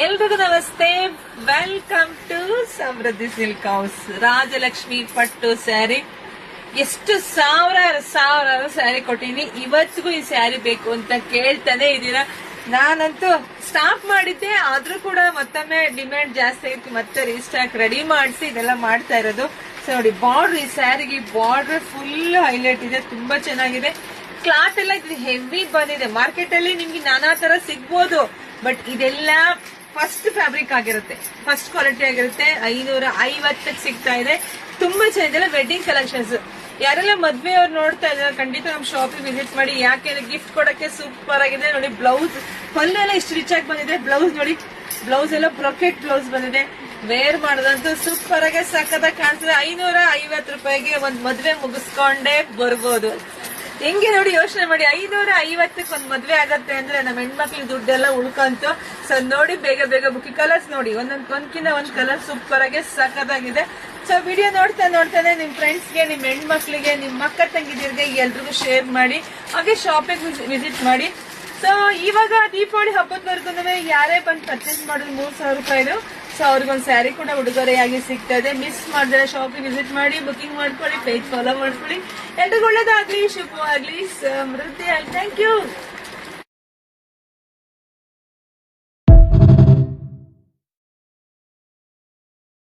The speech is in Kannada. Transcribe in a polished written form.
ಎಲ್ರಿಗೂ ನಮಸ್ತೆ. Welcome to Samruddhi silk house. Rajalakshmi ಪಟ್ಟು ಸ್ಯಾರಿ. ಎಷ್ಟು ಸಾವಿರಾರು ಸ್ಯಾರಿ ಕೊಟ್ಟಿನಿ. ಇವತ್ತಿಗೂ ಈ ಸ್ಯಾರಿ ಬೇಕು ಅಂತ ಕೇಳ್ತಾನೆ ಇದೀರಾ. ನಾನಂತೂ ಸ್ಟಾಪ್ ಮಾಡಿದ್ದೆ, ಆದ್ರೂ ಕೂಡ ಮತ್ತೊಮ್ಮೆ ಡಿಮ್ಯಾಂಡ್ ಜಾಸ್ತಿ ಆಗಿತ್ತು. ಮತ್ತೆ ರೀಸ್ಟಾಕ್ ರೆಡಿ ಮಾಡಿಸಿ ಇದೆಲ್ಲ ಮಾಡ್ತಾ ಇರೋದು. ಸೊ ನೋಡಿ, ಬಾರ್ಡರ್, ಈ ಸ್ಯಾರಿಗೆ ಬಾರ್ಡರ್ ಫುಲ್ ಹೈಲೈಟ್ ಇದೆ, ತುಂಬಾ ಚೆನ್ನಾಗಿದೆ. ಕ್ಲಾತ್ ಎಲ್ಲ ಇದು ಹೆವಿ ಬಂದಿದೆ. ಮಾರ್ಕೆಟ್ ಅಲ್ಲಿ ನಿಮ್ಗೆ ನಾನಾ ತರ ಸಿಗ್ಬೋದು, ಬಟ್ ಇದೆಲ್ಲ ಫಸ್ಟ್ ಫ್ಯಾಬ್ರಿಕ್ ಆಗಿರುತ್ತೆ, ಫಸ್ಟ್ ಕ್ವಾಲಿಟಿ ಆಗಿರುತ್ತೆ. 550 ಸಿಗ್ತಾ ಇದೆ. ತುಂಬಾ ಚೆನ್ನಾಗಿದೆ. Wedding collections. ಯಾರೆಲ್ಲ ಮದ್ವೆ ಅವ್ರು ನೋಡ್ತಾ ಇದ್ದಾರೆ, ಖಂಡಿತ ನಮ್ ಶಾಪಿಗೆ ವಿಸಿಟ್ ಮಾಡಿ. ಯಾಕೆ ಗಿಫ್ಟ್ ಕೊಡಕ್ಕೆ ಸೂಪರ್ ಆಗಿದೆ. ನೋಡಿ, ಬ್ಲೌಸ್ ಪಲ್ಲೆಲ್ಲ ಇಷ್ಟು ರಿಚ್ ಆಗಿ ಬಂದಿದೆ. ಬ್ಲೌಸ್ ನೋಡಿ, ಬ್ಲೌಸ್ ಎಲ್ಲ ಬ್ರೊಕೆಟ್ ಬ್ಲೌಸ್ ಬಂದಿದೆ. ವೇರ್ ಮಾಡೋದಂತೂ ಸೂಪರ್ ಆಗಿ ಸಖತ್ತಾಗಿ ಕಾಣಿಸ್ತದೆ. 550 ರೂಪಾಯಿಗೆ ಒಂದ್ ಮದ್ವೆ ಮುಗಿಸ್ಕೊಂಡೇ ಬರ್ಬೋದು. ಹೆಂಗೆ ನೋಡಿ, ಯೋಚನೆ ಮಾಡಿ, 550ಕ್ಕೆ ಒಂದ್ ಮದ್ವೆ ಆಗತ್ತೆ ಅಂದ್ರೆ ನಮ್ಮ ಹೆಣ್ಮಕ್ಳಿಗೆ ದುಡ್ಡೆಲ್ಲ ಉಳ್ಕಂತು. ಸೊ ನೋಡಿ, ಬೇಗ ಬೇಗ ಬುಕ್ಕಿ. ಕಲರ್ಸ್ ನೋಡಿ, ಒಂದ್ಕಿಂತ ಒಂದ್ ಕಲರ್ ಸೂಪರ್ ಆಗಿ ಸಖತ್ತಾಗಿದೆ. ಸೊ ವಿಡಿಯೋ ನೋಡ್ತಾನೆ ನಿಮ್ ಫ್ರೆಂಡ್ಸ್ಗೆ, ನಿಮ್ ಹೆಣ್ಮಕ್ಳಿಗೆ, ನಿಮ್ ಅಕ್ಕ ತಂಗಿದಿರ್ಗೆ ಎಲ್ರಿಗೂ ಶೇರ್ ಮಾಡಿ. ಹಾಗೆ ಶಾಪಿಗೆ ವಿಸಿಟ್ ಮಾಡಿ. ಸೊ ಇವಾಗ ದೀಪಾವಳಿ ಹಬ್ಬದವರೆಗೂ ಯಾರೇ ಬಂದು ಪರ್ಚೇಸ್ ಮಾಡಿದ್ರು 3000 ರೂಪಾಯಿದು. ಸೊ ಅವ್ರಿಗೊಂದು ಸ್ಯಾರಿ ಕೂಡ ಉಡುಗೊರೆಯಾಗಿ ಸಿಗ್ತಾ ಇದೆ. ಮಿಸ್ ಮಾಡಿದ್ರೆ ಶಾಪಿಗೆ ವಿಸಿಟ್ ಮಾಡಿ, ಬುಕಿಂಗ್ ಮಾಡ್ಕೊಳ್ಳಿ, ಪೇಜ್ ಫಾಲೋ ಮಾಡ್ಕೊಳ್ಳಿ. ಎಲ್ರಿಗೂ ಒಳ್ಳೇದಾಗ್ಲಿ, ಶುಭವಾಗ್ಲಿ, ಸಮೃದ್ಧಿ ಆಗ್ಲಿ. Thank you.